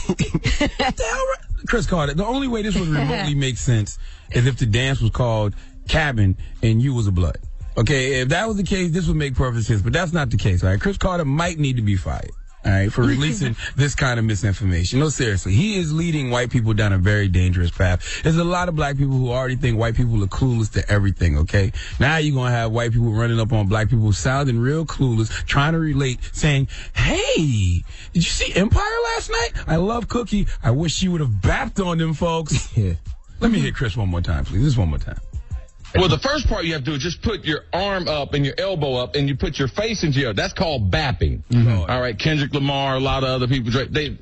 What the hell? Chris Carter, the only way this would remotely make sense is if the dance was called Cabin and you was a blood. Okay, if that was the case, this would make perfect sense. But that's not the case, all right? Chris Carter might need to be fired. All right, for releasing this kind of misinformation. No, seriously. He is leading white people down a very dangerous path. There's a lot of black people who already think white people are clueless to everything, okay? Now you're going to have white people running up on black people sounding real clueless, trying to relate, saying, "Hey, did you see Empire last night? I love Cookie. I wish she would have bapped on them folks." Yeah. Let me hit Chris one more time, please. Just one more time. Well, the first part you have to do is just put your arm up and your elbow up, and you put your face into your. That's called bapping. All right, Kendrick Lamar, a lot of other people.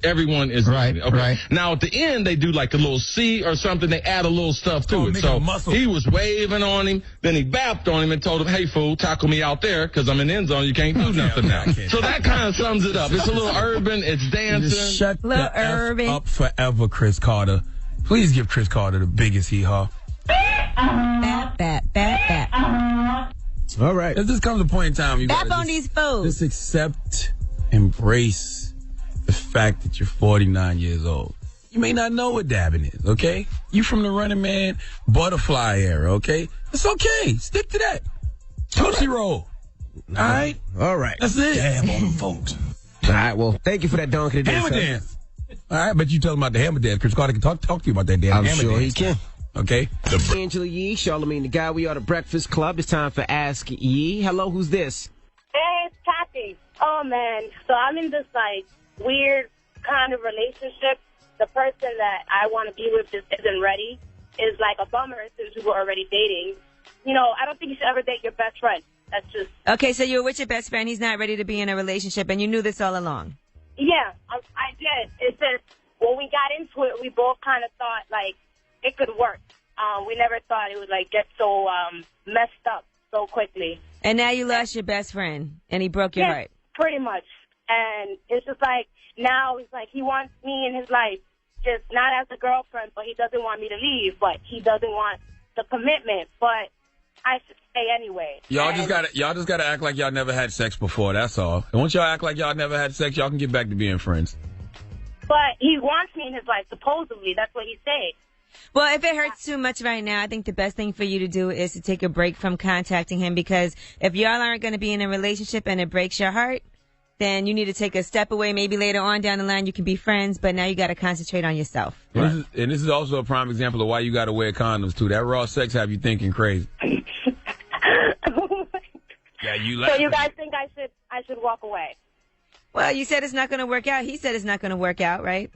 Everyone is right. Okay. Right. Now at the end, they do like a little C or something. They add a little stuff to it. So he was waving on him, then he bapped on him and told him, "Hey fool, tackle me out there because I'm in the end zone. You can't do nothing now." So that kind of sums it up. It's a little urban. It's dancing. Just shut the F up forever, Chris Carter. Please give Chris Carter the biggest hee-haw. Bat. All right. This comes a point in time, you guys. Bap on these fools. Just accept, embrace the fact that you're 49 years old. You may not know what dabbing is, okay? You from the Running Man butterfly era, okay? It's okay. Stick to that. Tootsie roll. All right? All right. That's it. Dab on them folks. All right, well, thank you for that donkey today, Hammer dance. All right, but you tell them about the hammer dance. Chris Carter can talk to you about that damn hammer dance. I'm sure he can. Okay. Angela Yee, Charlamagne the Guy. We are the Breakfast Club. It's time for Ask Yee. Hello, who's this? Hey, it's Kathy. Oh, man. So I'm in this, weird kind of relationship. The person that I want to be with just isn't ready. Is a bummer since we were already dating. You know, I don't think you should ever date your best friend. That's just... Okay, so you're with your best friend. He's not ready to be in a relationship, and you knew this all along. Yeah, I did. It's just, when we got into it, we both kind of thought, it could work. We never thought it would get so messed up so quickly. And now you lost your best friend, and he broke your heart. Pretty much. And it's just now it's he wants me in his life, just not as a girlfriend, but he doesn't want me to leave, but he doesn't want the commitment, but I should stay anyway. Y'all just gotta act like y'all never had sex before, that's all. And once y'all act like y'all never had sex, y'all can get back to being friends. But he wants me in his life, supposedly. That's what he's saying. Well, if it hurts too much right now, I think the best thing for you to do is to take a break from contacting him, because if y'all aren't going to be in a relationship and it breaks your heart, then you need to take a step away. Maybe later on down the line you can be friends, but now you got to concentrate on yourself. Right. And this is also a prime example of why you got to wear condoms, too. That raw sex have you thinking crazy. Yeah, so you guys think I should walk away? Well, you said it's not going to work out. He said it's not going to work out, right?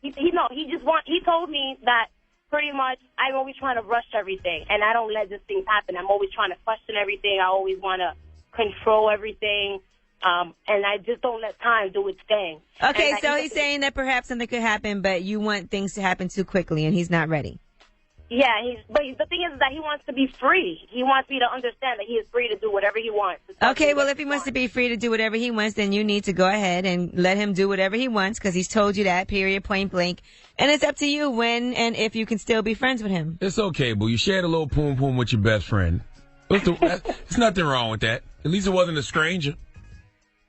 He told me that pretty much I'm always trying to rush everything, and I don't let these things happen. I'm always trying to question everything. I always want to control everything, and I just don't let time do its thing. Okay, so he's saying that perhaps something could happen, but you want things to happen too quickly, and he's not ready. Yeah, but the thing is that he wants to be free. He wants me to understand that he is free to do whatever he wants. Okay, well, if he wants to be free to do whatever he wants, then you need to go ahead and let him do whatever he wants, because he's told you that, period, point blank. And it's up to you when and if you can still be friends with him. It's okay, boo. You shared a little poom-poom with your best friend. There's nothing wrong with that. At least it wasn't a stranger.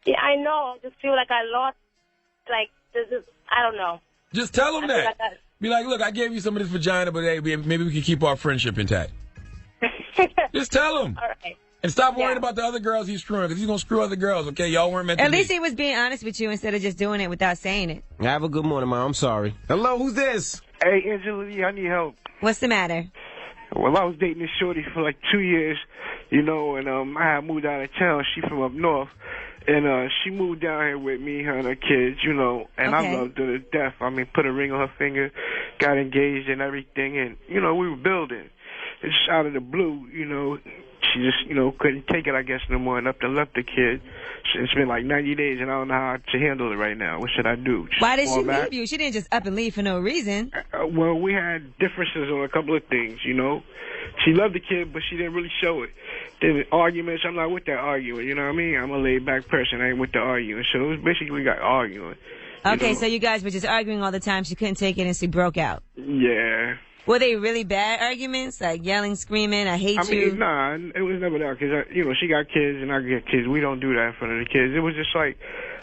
Yeah, I know. I just feel like I lost, I don't know. Just tell him that. Be like, look, I gave you some of this vagina, but hey, maybe we can keep our friendship intact. Just tell him. All right. And stop worrying about the other girls he's screwing, because he's going to screw other girls, okay? Y'all weren't meant to At least he was being honest with you instead of just doing it without saying it. Have a good morning, Mom. I'm sorry. Hello, who's this? Hey, Angela Lee, I need help. What's the matter? Well, I was dating this shorty for 2 years, and I had moved out of town. She from up north. And she moved down here with me, her and her kids, and I loved her to death. I mean, put a ring on her finger, got engaged and everything, and, we were building. It's out of the blue, she just, couldn't take it, I guess, no more, and up and left the kid. It's been like 90 days, and I don't know how to handle it right now. What should I do? Why did she leave you? She didn't just up and leave for no reason. Well, we had differences on a couple of things, She loved the kid, but she didn't really show it. There was arguments. I'm not with that arguing, you know what I mean? I'm a laid-back person. I ain't with the arguing. So it was basically we got arguing. Okay, so you guys were just arguing all the time. She couldn't take it, and she broke out. Yeah. Were they really bad arguments, like yelling, screaming, I hate you? Nah, it was never that, because, she got kids and I get kids. We don't do that in front of the kids. It was just like,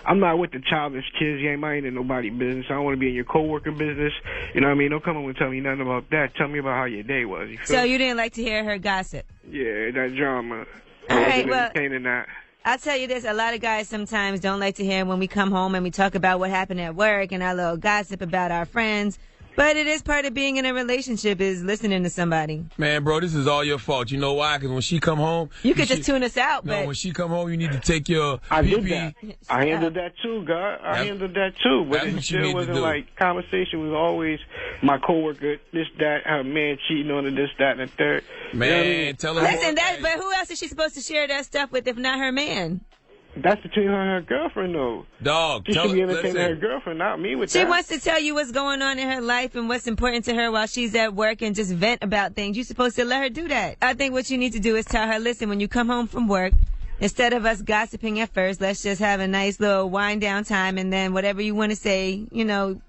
I'm not with the childish kids. You ain't minding nobody's business. I don't want to be in your co-worker business. You know what I mean? Don't come over and tell me nothing about that. Tell me about how your day was. So you didn't like to hear her gossip? Yeah, that drama. All right, well, that. I'll tell you this. A lot of guys sometimes don't like to hear when we come home and we talk about what happened at work and our little gossip about our friends. But it is part of being in a relationship is listening to somebody. Man, bro, this is all your fault. You know why? Because when she come home... You could just tune us out, but... No, when she come home, you need to take your... I did that. I handled that too, God. I handled that too. But it still wasn't like conversation. Was always my coworker, this, that, her man cheating on her, this, that, and the third. Man, you know what I mean? tell her... Listen, but who else is she supposed to share that stuff with if not her man? That's between her and her girlfriend, though. Dog, she should be entertaining her girlfriend, not me with that. She wants to tell you what's going on in her life and what's important to her while she's at work and just vent about things. You're supposed to let her do that. I think what you need to do is tell her, listen, when you come home from work, instead of us gossiping at first, let's just have a nice little wind down time, and then whatever you want to say,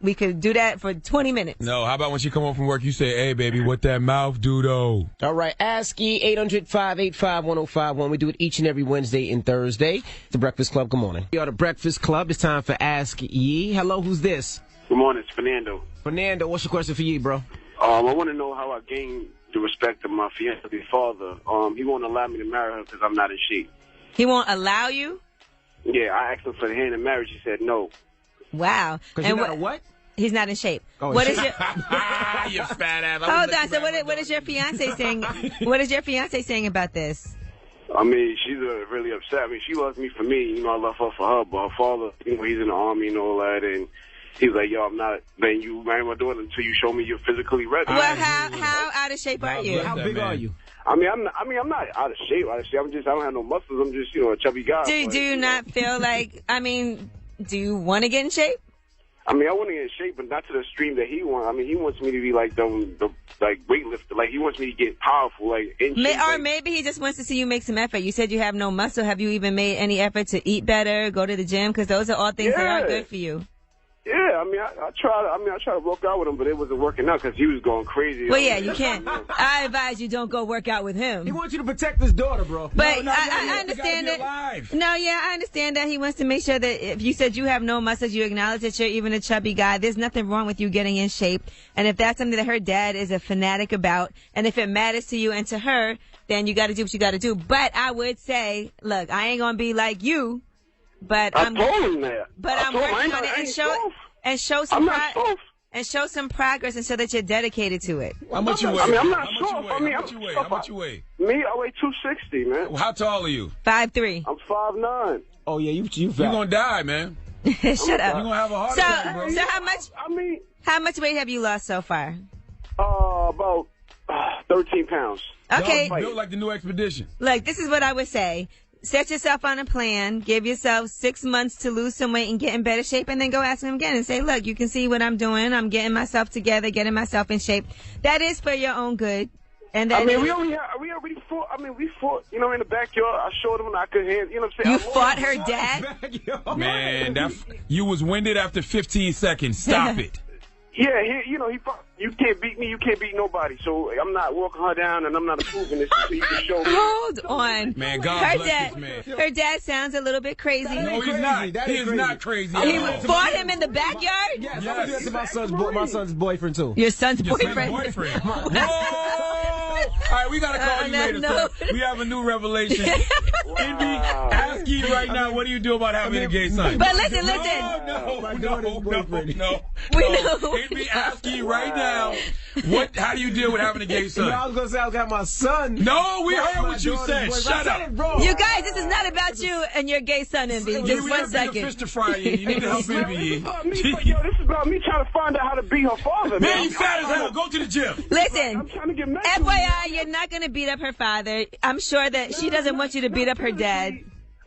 we could do that for 20 minutes. No, how about when she come home from work, you say, hey, baby, what that mouth do, though? All right, ASCII 800-585-1051. We do it each and every Wednesday and Thursday. The Breakfast Club, good morning. We are the Breakfast Club. It's time for ASCII. Hello, who's this? Good morning, it's Fernando. Fernando, what's your question for you, bro? I want to know how I gain the respect of my fiance's father. He won't allow me to marry her because I'm not in shape. He won't allow you? Yeah, I asked him for the hand in marriage. He said no. Wow. Because you're not a what? He's not in shape. Oh, what is your... You fat ass. Hold on. So what is your fiance saying? What is your fiance saying about this? I mean, she's really upset. I mean, she loves me for me. I love her for her. But her father, he's in the army and all that. And he's like, yo, I'm not letting you marry my daughter until you show me you're physically ready. Well, how out of shape are you? How big are you? I'm not out of shape. I don't have no muscles. I'm just, a chubby guy. Do you not feel like, do you want to get in shape? I want to get in shape, but not to the extreme that he wants. He wants me to be like the weightlifter. Like, he wants me to get powerful, like, in shape. Or maybe he just wants to see you make some effort. You said you have no muscle. Have you even made any effort to eat better, go to the gym? Because those are all things that are good for you. Yeah, I tried to work out with him, but it wasn't working out because he was going crazy. Well, yeah, you can't. I advise you don't go work out with him. He wants you to protect his daughter, bro. But I understand that. I understand that he wants to make sure that if you said you have no muscles, you acknowledge that you're even a chubby guy. There's nothing wrong with you getting in shape. And if that's something that her dad is a fanatic about, and if it matters to you and to her, then you got to do what you got to do. But I would say, look, I ain't going to be like you. But I'm working on it and show some progress and show that you're dedicated to it. How much you weigh? I'm not soft. How much you weigh? Me, I weigh 260, man. How tall are you? 5'3". I'm 5'9". Oh yeah, you fat. You're gonna die, man. Shut up. You're gonna have a heart attack, bro. So how much weight have you lost so far? About 13 pounds. Okay. Built like the new expedition. Look, this is what I would say. Set yourself on a plan. Give yourself 6 months to lose some weight and get in better shape, and then go ask him again and say, look, you can see what I'm doing. I'm getting myself together, getting myself in shape. That is for your own good. And that we already fought. We fought, in the backyard. I showed him I could handle, you know what I'm saying? You fought her dad? Man, you was winded after 15 seconds. Stop it. Yeah, you can't beat me. You can't beat nobody. So I'm not walking her down, and I'm not approving this until you can show me. Hold on. Man, God bless this man. Her dad sounds a little bit crazy. No, he's not. He is not crazy. He fought him in the backyard? Yes. I was to my son's boyfriend, too. Your son's boyfriend? Whoa! All right, we got to call you later, sir. We have a new revelation. Envy, ask you right now, what do you do about having a gay son? But listen. No. Envy, ask you right now, What? How do you deal with having a gay son? I was gonna say I got my son. No, we heard what you said. Shut up. You guys, this is not about you and your gay son, Envy. Just 1 second. You need to help Envy. Yo, this is about me trying to find out how to be her father. Man, you fat as hell. Go to the gym. Listen, I'm trying to get married. FYI, you're not gonna beat up her father. I'm sure that she doesn't want you to beat up her dad.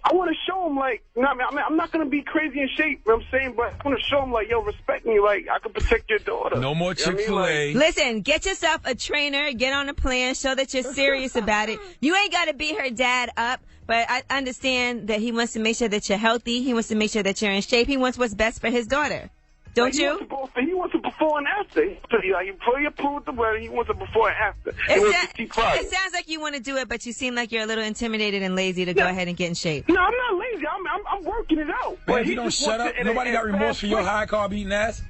I want to show him, like, I'm not going to be crazy in shape, you know what I'm saying? But I want to show him, like, yo, respect me, like, I can protect your daughter. No more Chick-fil-A. Listen, get yourself a trainer, get on a plan, show that you're serious about it. You ain't got to beat her dad up, but I understand that he wants to make sure that you're healthy. He wants to make sure that you're in shape. He wants what's best for his daughter. Don't you? He wants a before and after. Like, before you approve the wedding, he wants a before and after. It sounds like you want to do it, but you seem like you're a little intimidated and lazy to go ahead and get in shape. No, I'm not lazy. I'm working it out. Man, if you don't shut up, nobody got remorse for your high carb eating ass.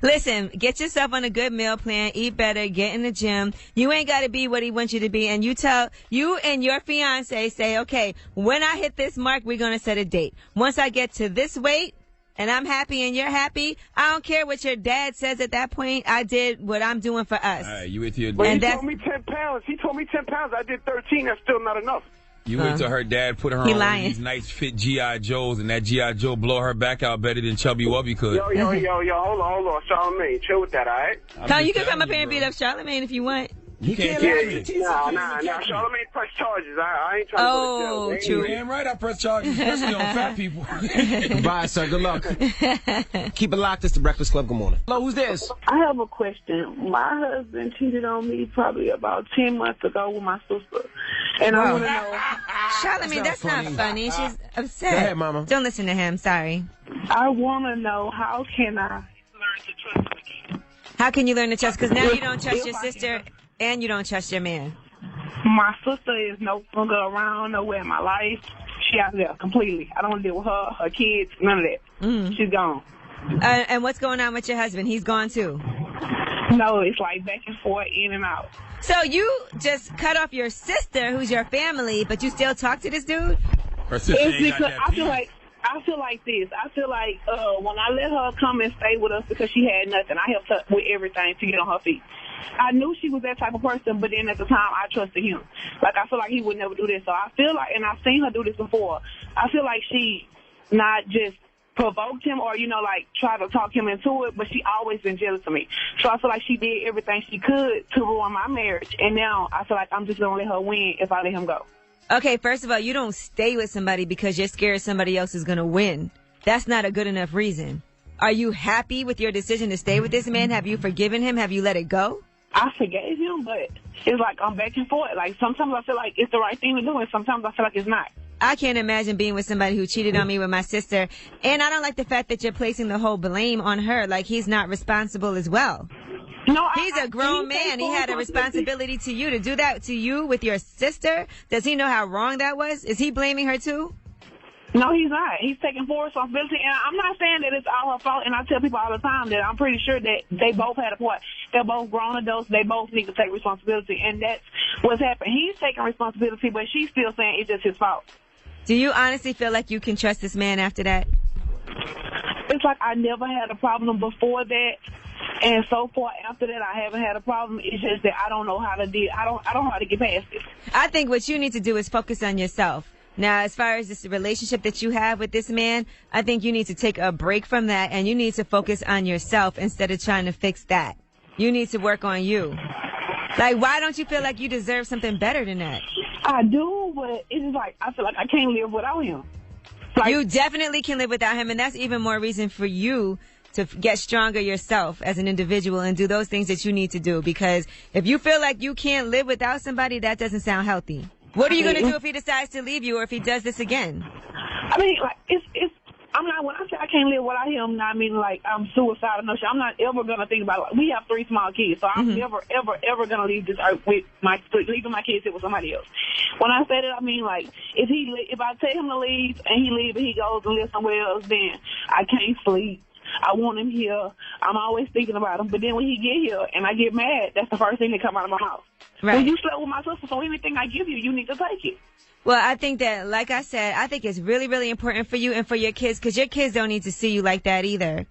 Listen, get yourself on a good meal plan, eat better, get in the gym. You ain't got to be what he wants you to be. And you and your fiance say, okay, when I hit this mark, we're going to set a date. Once I get to this weight, and I'm happy and you're happy, I don't care what your dad says at that point. I did what I'm doing for us. All right, you with your dad. But he told me 10 pounds. He told me 10 pounds. I did 13. That's still not enough. You wait till her dad put her on one of these nice fit G.I. Joes, and that G.I. Joe blow her back out better than Chubby Wubby could. Yo, hold on. Charlamagne, chill with that, all right? No, you can come up here and beat up Charlamagne if you want. You can't Nah. Charlamagne press charges. I ain't trying to go to jail. True. Damn right I press charges, especially on fat people. Bye, sir. Good luck. Keep it locked. It's the Breakfast Club. Good morning. Hello, who's this? I have a question. My husband cheated on me probably about 10 months ago with my sister. And I want to know. Charlamagne, that's not funny. She's upset. Go ahead, Mama. Don't listen to him. Sorry. I want to know, how can I learn to trust again? How can you learn to trust? Because now you don't trust your sister and you don't trust your man. My sister is no longer around, nowhere in my life. She out there completely. I don't deal with her kids, none of that. Mm-hmm. She's gone. And what's going on with your husband? He's gone too? No, it's like back and forth, in and out. So you just cut off your sister, who's your family, but you still talk to this dude? Her sister it's ain't got because that I feel like this. I feel like when I let her come and stay with us because she had nothing, I helped her with everything to get on her feet. I knew she was that type of person, but then at the time, I trusted him. Like, I feel like he would never do this. So I feel like, and I've seen her do this before, I feel like she not just provoked him or, like, try to talk him into it, but she always been jealous of me. So I feel like she did everything she could to ruin my marriage. And now I feel like I'm just going to let her win if I let him go. Okay, first of all, you don't stay with somebody because you're scared somebody else is going to win. That's not a good enough reason. Are you happy with your decision to stay with this man? Have you forgiven him? Have you let it go? I forgave him, but it's like I'm back and forth. Like, sometimes I feel like it's the right thing to do, and sometimes I feel like it's not. I can't imagine being with somebody who cheated on me with my sister. And I don't like the fact that you're placing the whole blame on her, like he's not responsible as well. No, he's a grown man. He had a responsibility to you to do that to you with your sister. Does he know how wrong that was? Is he blaming her too? No, he's not. He's taking full responsibility. And I'm not saying that it's all her fault. And I tell people all the time that I'm pretty sure that they both had a part. They're both grown adults. They both need to take responsibility. And that's what's happened. He's taking responsibility, but she's still saying it's just his fault. Do you honestly feel like you can trust this man after that? It's like I never had a problem before that. And so far after that, I haven't had a problem. It's just that I don't know how to deal. I don't know how to get past it. I think what you need to do is focus on yourself. Now, as far as this relationship that you have with this man, I think you need to take a break from that and you need to focus on yourself instead of trying to fix that. You need to work on you. Like, why don't you feel like you deserve something better than that? I do, but it's just like, I feel like I can't live without him. Like, you definitely can live without him, and that's even more reason for you to get stronger yourself as an individual and do those things that you need to do. Because if you feel like you can't live without somebody, that doesn't sound healthy. What are you going to do if he decides to leave you or if he does this again? I mean, like, I'm not, when I say I can't live without him, I mean, like, I'm suicidal. No shit. I'm not ever going to think about it. Like, we have 3 small kids, so I'm never, ever going to leave this earth with leaving my kids with somebody else. When I say that, I mean, like, if I tell him to leave and he leaves and he goes and lives somewhere else, then I can't sleep. I want him here. I'm always thinking about him. But then when he get here and I get mad, that's the first thing that come out of my mouth. Right. When you slept with my sister, so anything I give you, you need to take it. Well, I think that, like I said, I think it's really, really important for you and for your kids, because your kids don't need to see you like that either,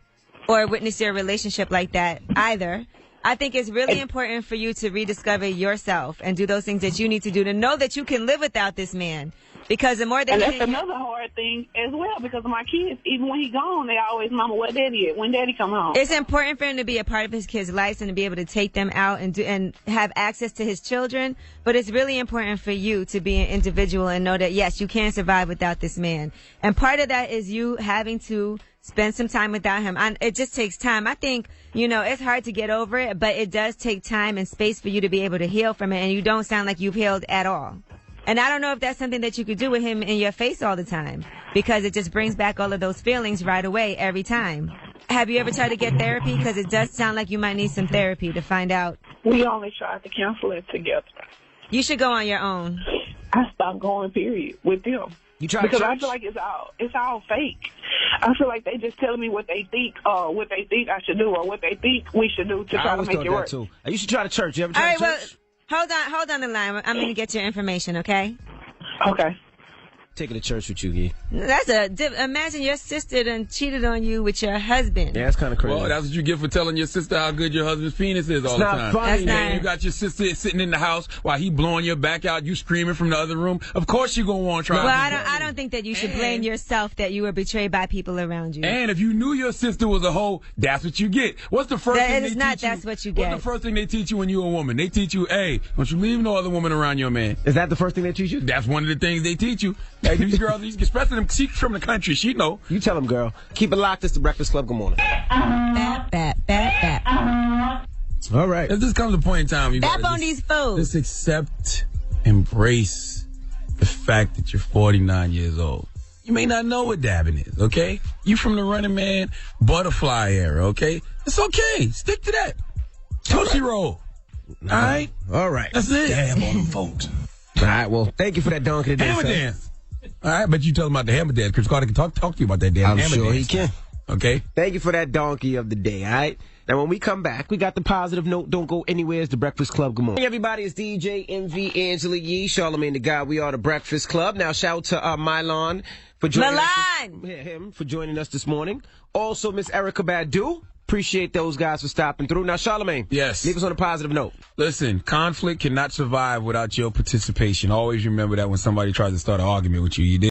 or witness your relationship like that either. I think it's really important for you to rediscover yourself and do those things that you need to do to know that you can live without this man. Because the more that that's another hard thing as well, because of my kids. Even when he gone, they always, Mama, where Daddy at? When Daddy come home? It's important for him to be a part of his kids' lives and to be able to take them out and have access to his children. But it's really important for you to be an individual and know that, yes, you can survive without this man. And part of that is you having to spend some time without him. It just takes time. I think, it's hard to get over it, but it does take time and space for you to be able to heal from it. And you don't sound like you've healed at all. And I don't know if that's something that you could do with him in your face all the time, because it just brings back all of those feelings right away every time. Have you ever tried to get therapy? Because it does sound like you might need some therapy to find out. We only tried to cancel it together. You should go on your own. I stopped going, period, with them. You tried because church? I feel like it's all fake. I feel like they just telling me what they think I should do, or what they think we should do to try to make it work. Too. You should try to church. You ever tried church? Hold on the line. I'm going to get your information, okay? Okay. Taking to church with you, Gee. Imagine your sister done cheated on you with your husband. Yeah, that's kind of crazy. Well, that's what you get for telling your sister how good your husband's penis is all the time. It's not funny, man. You got your sister sitting in the house while he blowing your back out, you screaming from the other room. Of course you're going to want to try. Well, I don't think that you should blame yourself that you were betrayed by people around you. And if you knew your sister was a hoe, that's what you get. What's the first thing they teach you? That's what you get. What's the first thing they teach you when you're a woman? They teach you, hey, don't you leave no other woman around your man. Is that the first thing they teach you? That's one of the things they teach you. Hey, these girls, especially them, she's from the country, she know. You tell them, girl. Keep it locked. It's the Breakfast Club. Good morning. All right. If this comes a point in time, you Bap on these fools. Just accept, embrace the fact that you're 49 years old. You may not know what dabbing is, okay? You from the Running Man butterfly era, okay? It's okay. Stick to that. Tootsie roll. All right? All right. That's it. Dab on them folks. All right, well, thank you for that donkey today. Hammer dance. All right, but you tell him about the hammer dance. Chris Carter can talk to you about that damn hammer dance. I'm sure he can. Okay. Thank you for that donkey of the day, all right? Now, when we come back, we got the positive note. Don't go anywhere. It's the Breakfast Club. Good morning. Hey, everybody. It's DJ MV, Angela Yee, Charlamagne the God. We are the Breakfast Club. Now, shout out to Mylon for joining us. For joining us this morning. Also, Miss Erica Badu. Appreciate those guys for stopping through. Now, Charlamagne. Yes. Leave us on a positive note. Listen, conflict cannot survive without your participation. Always remember that when somebody tries to start an argument with you, you did.